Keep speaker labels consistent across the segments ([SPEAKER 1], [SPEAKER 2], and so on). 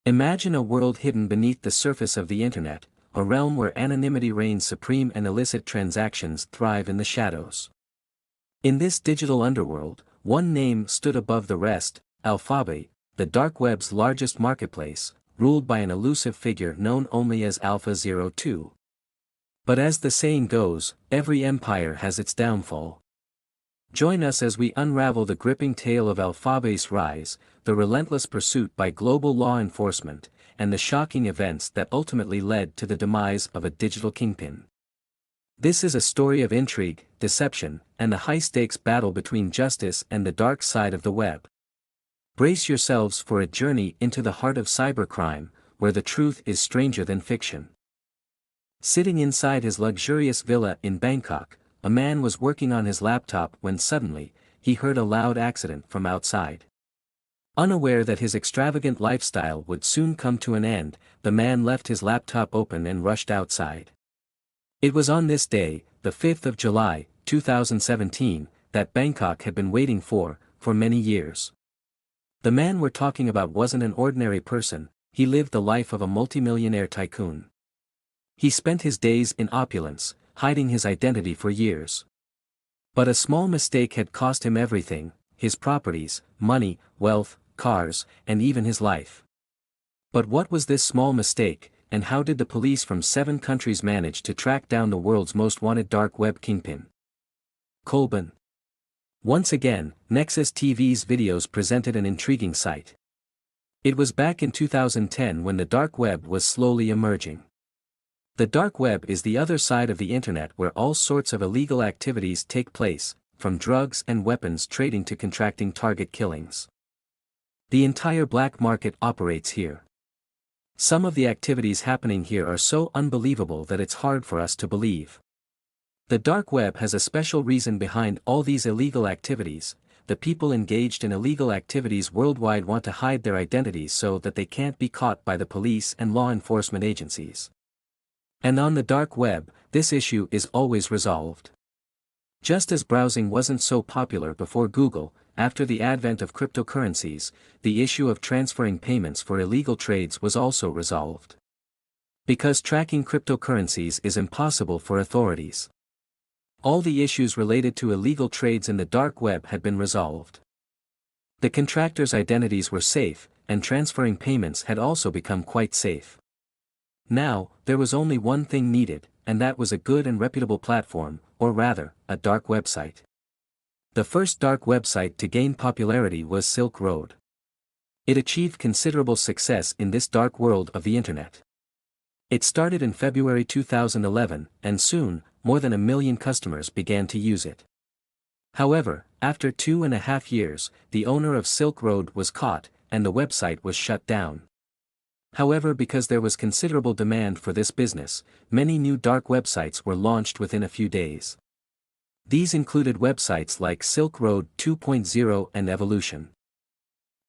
[SPEAKER 1] Imagine a world hidden beneath the surface of the internet, a realm where anonymity reigns supreme and illicit transactions thrive in the shadows. In this digital underworld, one name stood above the rest, Alphabet, the dark web's largest marketplace, ruled by an elusive figure known only as Alpha 02. But as the saying goes, every empire has its downfall. Join us as we unravel the gripping tale of Alphabet's rise, the relentless pursuit by global law enforcement, and the shocking events that ultimately led to the demise of a digital kingpin. This is a story of intrigue, deception, and a high-stakes battle between justice and the dark side of the web. Brace yourselves for a journey into the heart of cybercrime, where the truth is stranger than fiction. Sitting inside his luxurious villa in Bangkok, a man was working on his laptop when suddenly, he heard a loud accident from outside. Unaware that his extravagant lifestyle would soon come to an end, the man left his laptop open and rushed outside. It was on this day, the 5th of July, 2017, that Bangkok had been waiting for many years. The man we're talking about wasn't an ordinary person, he lived the life of a multimillionaire tycoon. He spent his days in opulence, hiding his identity for years. But a small mistake had cost him everything: his properties, money, wealth, cars, and even his life. But what was this small mistake, and how did the police from 7 countries manage to track down the world's most wanted dark web kingpin? Colban. Once again, Nexus TV's videos presented an intriguing sight. It was back in 2010 when the dark web was slowly emerging. The dark web is the other side of the internet where all sorts of illegal activities take place, from drugs and weapons trading to contracting target killings. The entire black market operates here. Some of the activities happening here are so unbelievable that it's hard for us to believe. The dark web has a special reason behind all these illegal activities. The people engaged in illegal activities worldwide want to hide their identities so that they can't be caught by the police and law enforcement agencies. And on the dark web, this issue is always resolved. Just as browsing wasn't so popular before Google, after the advent of cryptocurrencies, the issue of transferring payments for illegal trades was also resolved. Because tracking cryptocurrencies is impossible for authorities. All the issues related to illegal trades in the dark web had been resolved. The contractors' identities were safe, and transferring payments had also become quite safe. Now, there was only one thing needed, and that was a good and reputable platform, or rather, a dark website. The first dark website to gain popularity was Silk Road. It achieved considerable success in this dark world of the internet. It started in February 2011, and soon, more than 1 million customers began to use it. However, after 2.5 years, the owner of Silk Road was caught, and the website was shut down. However, because there was considerable demand for this business, many new dark websites were launched within a few days. These included websites like Silk Road 2.0 and Evolution.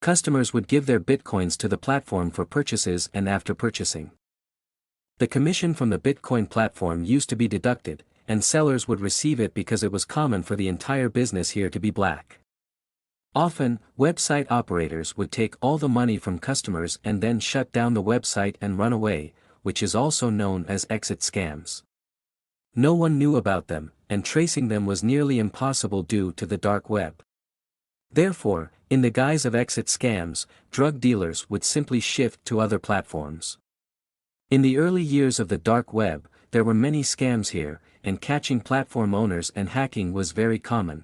[SPEAKER 1] Customers would give their bitcoins to the platform for purchases and after purchasing. The commission from the Bitcoin platform used to be deducted, and sellers would receive it because it was common for the entire business here to be black. Often, website operators would take all the money from customers and then shut down the website and run away, which is also known as exit scams. No one knew about them, and tracing them was nearly impossible due to the dark web. Therefore, in the guise of exit scams, drug dealers would simply shift to other platforms. In the early years of the dark web, there were many scams here, and catching platform owners and hacking was very common.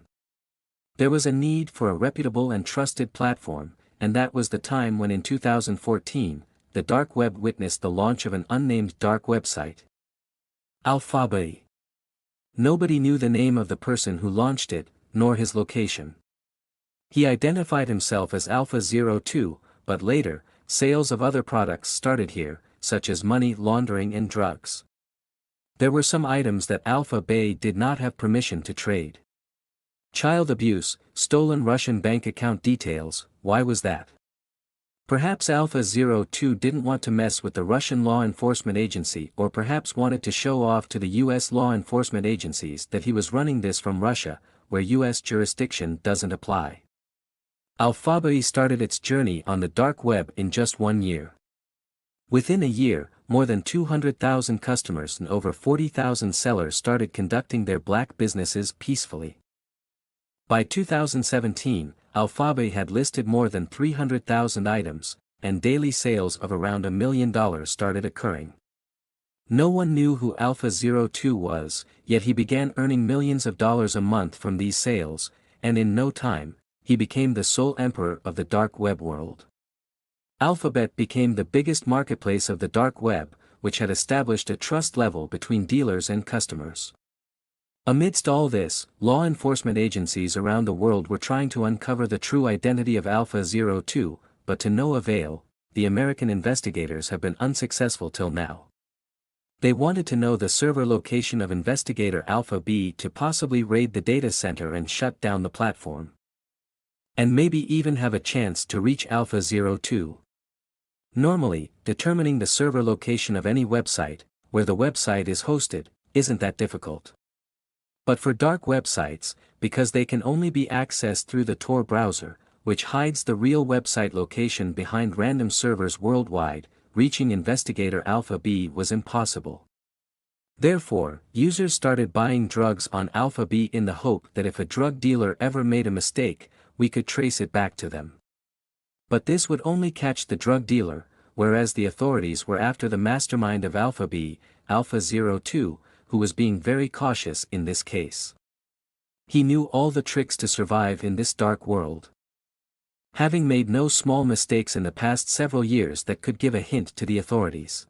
[SPEAKER 1] There was a need for a reputable and trusted platform, and that was the time when in 2014, the dark web witnessed the launch of an unnamed dark website. Alphabet. Nobody knew the name of the person who launched it, nor his location. He identified himself as Alpha 02, but later, sales of other products started here, such as money laundering and drugs. There were some items that Alphabet did not have permission to trade. Child abuse, stolen Russian bank account details. Why was that? Perhaps Alpha 02 didn't want to mess with the Russian law enforcement agency, or perhaps wanted to show off to the US law enforcement agencies that he was running this from Russia, where US jurisdiction doesn't apply. Alphabet started its journey on the dark web in just 1 year. Within a year, more than 200,000 customers and over 40,000 sellers started conducting their black businesses peacefully. By 2017, Alphabet had listed more than 300,000 items, and daily sales of around $1 million started occurring. No one knew who Alpha 02 was, yet he began earning millions of dollars a month from these sales, and in no time, he became the sole emperor of the dark web world. Alphabet became the biggest marketplace of the dark web, which had established a trust level between dealers and customers. Amidst all this, law enforcement agencies around the world were trying to uncover the true identity of Alpha 02, but to no avail. The American investigators have been unsuccessful till now. They wanted to know the server location of investigator Alpha B to possibly raid the data center and shut down the platform. And maybe even have a chance to reach Alpha 02. Normally, determining the server location of any website, where the website is hosted, isn't that difficult. But for dark websites, because they can only be accessed through the Tor browser, which hides the real website location behind random servers worldwide, reaching investigator Alpha B was impossible. Therefore, users started buying drugs on Alpha B in the hope that if a drug dealer ever made a mistake, we could trace it back to them. But this would only catch the drug dealer, whereas the authorities were after the mastermind of Alpha B, Alpha 02, who was being very cautious in this case. He knew all the tricks to survive in this dark world, having made no small mistakes in the past several years that could give a hint to the authorities.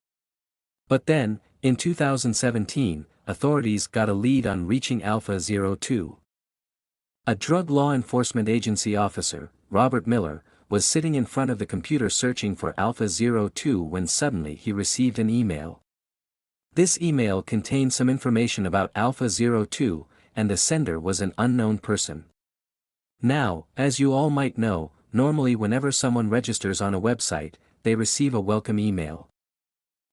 [SPEAKER 1] But then, in 2017, authorities got a lead on reaching Alpha 02. A drug law enforcement agency officer, Robert Miller, was sitting in front of the computer searching for Alpha 02 when suddenly he received an email. This email contained some information about Alpha 02, and the sender was an unknown person. Now, as you all might know, normally whenever someone registers on a website, they receive a welcome email.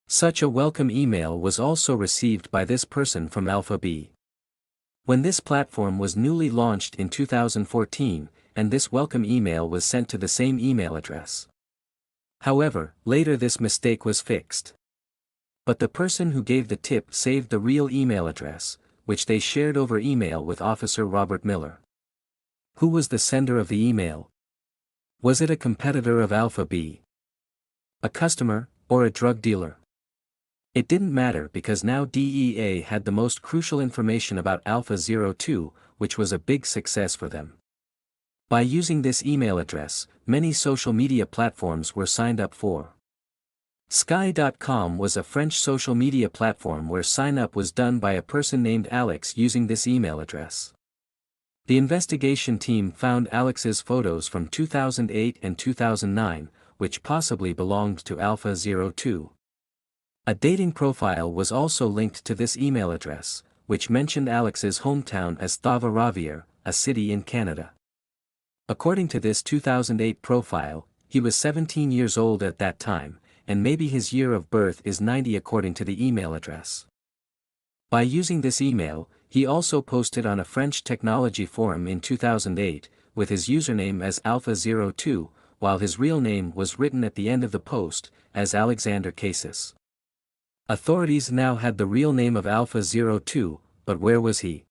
[SPEAKER 1] Such a welcome email was also received by this person from Alpha B. When this platform was newly launched in 2014, and this welcome email was sent to the same email address. However, later this mistake was fixed. But the person who gave the tip saved the real email address, which they shared over email with Officer Robert Miller. Who was the sender of the email? Was it a competitor of Alpha B? A customer, or a drug dealer? It didn't matter because now DEA had the most crucial information about Alpha 02, which was a big success for them. By using this email address, many social media platforms were signed up for. Sky.com was a French social media platform where sign-up was done by a person named Alex using this email address. The investigation team found Alex's photos from 2008 and 2009, which possibly belonged to Alpha 02. A dating profile was also linked to this email address, which mentioned Alex's hometown as Trois-Rivières, a city in Canada. According to this 2008 profile, he was 17 years old at that time, and maybe his year of birth is 90 according to the email address. By using this email, he also posted on a French technology forum in 2008, with his username as Alpha 02, while his real name was written at the end of the post, as Alexander Casis. Authorities now had the real name of Alpha 02, but where was he?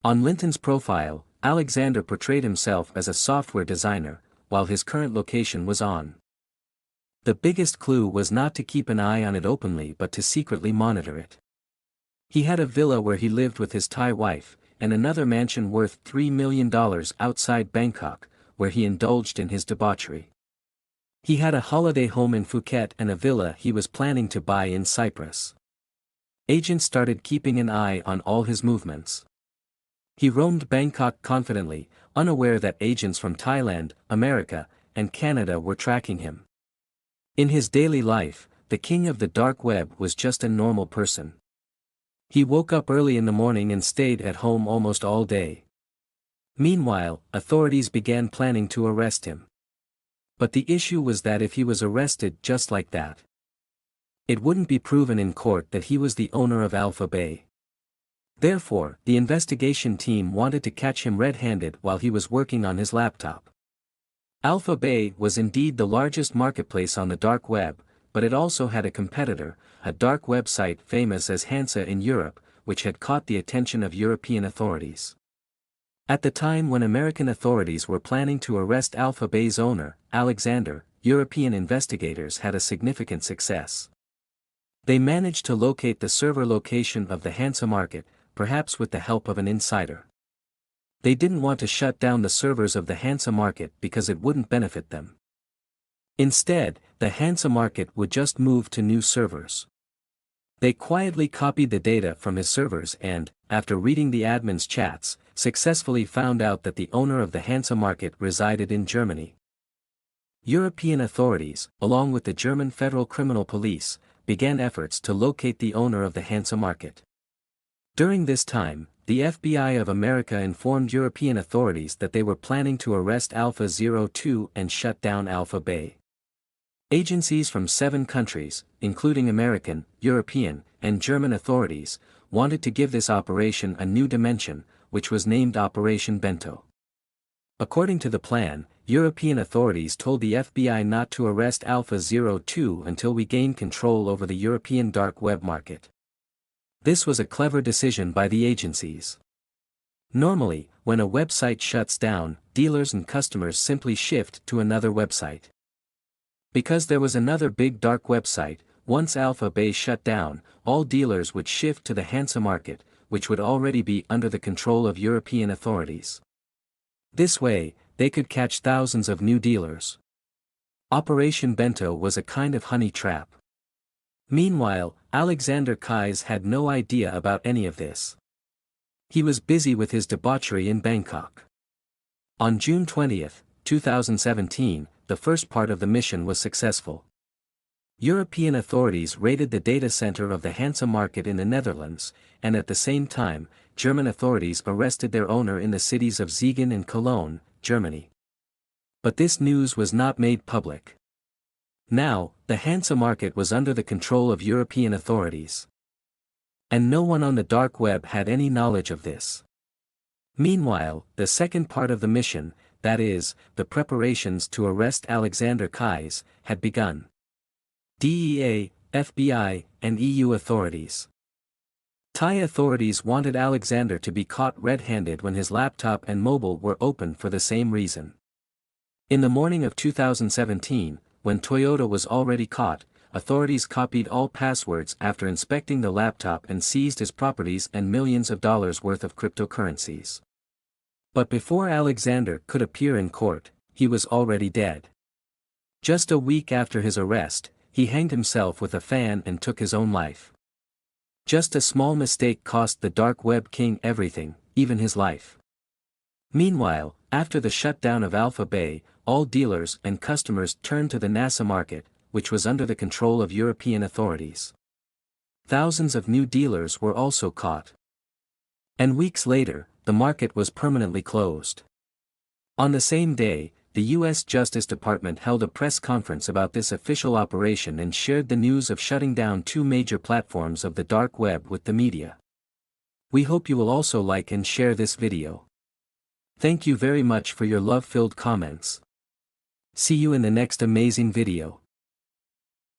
[SPEAKER 1] On LinkedIn's profile, Alexander portrayed himself as a software designer, while his current location was on. The biggest clue was not to keep an eye on it openly but to secretly monitor it. He had a villa where he lived with his Thai wife, and another mansion worth $3 million outside Bangkok, where he indulged in his debauchery. He had a holiday home in Phuket and a villa he was planning to buy in Cyprus. Agents started keeping an eye on all his movements. He roamed Bangkok confidently, unaware that agents from Thailand, America, and Canada were tracking him. In his daily life, the king of the dark web was just a normal person. He woke up early in the morning and stayed at home almost all day. Meanwhile, authorities began planning to arrest him. But the issue was that if he was arrested just like that, it wouldn't be proven in court that he was the owner of Alpha Bay. Therefore, the investigation team wanted to catch him red-handed while he was working on his laptop. Alpha Bay was indeed the largest marketplace on the dark web, but it also had a competitor, a dark website famous as Hansa in Europe, which had caught the attention of European authorities. At the time when American authorities were planning to arrest Alpha Bay's owner, Alexander, European investigators had a significant success. They managed to locate the server location of the Hansa market, perhaps with the help of an insider. They didn't want to shut down the servers of the Hansa market because it wouldn't benefit them. Instead, the Hansa market would just move to new servers. They quietly copied the data from his servers and, after reading the admin's chats, successfully found out that the owner of the Hansa market resided in Germany. European authorities, along with the German Federal Criminal Police, began efforts to locate the owner of the Hansa market. During this time, the FBI of America informed European authorities that they were planning to arrest Alpha 02 and shut down Alpha Bay. Agencies from 7 countries, including American, European, and German authorities, wanted to give this operation a new dimension, which was named Operation Bento. According to the plan, European authorities told the FBI not to arrest Alpha 02 until we gained control over the European dark web market. This was a clever decision by the agencies. Normally, when a website shuts down, dealers and customers simply shift to another website. Because there was another big dark website, once Alpha Bay shut down, all dealers would shift to the Hansa market, which would already be under the control of European authorities. This way, they could catch thousands of new dealers. Operation Bento was a kind of honey trap. Meanwhile, Alexander Kais had no idea about any of this. He was busy with his debauchery in Bangkok. On June 20, 2017, the first part of the mission was successful. European authorities raided the data center of the Hansa market in the Netherlands, and at the same time, German authorities arrested their owner in the cities of Siegen and Cologne, Germany. But this news was not made public. Now, the Hansa market was under the control of European authorities. And no one on the dark web had any knowledge of this. Meanwhile, the second part of the mission, that is, the preparations to arrest Alexander Kais, had begun. DEA, FBI, and EU authorities. Thai authorities wanted Alexander to be caught red-handed when his laptop and mobile were open for the same reason. In the morning of 2017, when Toyota was already caught, authorities copied all passwords after inspecting the laptop and seized his properties and millions of dollars worth of cryptocurrencies. But before Alexander could appear in court, he was already dead. Just a week after his arrest, he hanged himself with a fan and took his own life. Just a small mistake cost the dark web king everything, even his life. Meanwhile, after the shutdown of Alpha Bay, all dealers and customers turned to the NASA market, which was under the control of European authorities. Thousands of new dealers were also caught. And weeks later, the market was permanently closed. On the same day, the U.S. Justice Department held a press conference about this official operation and shared the news of shutting down 2 major platforms of the dark web with the media. We hope you will also like and share this video. Thank you very much for your love-filled comments. See you in the next amazing video.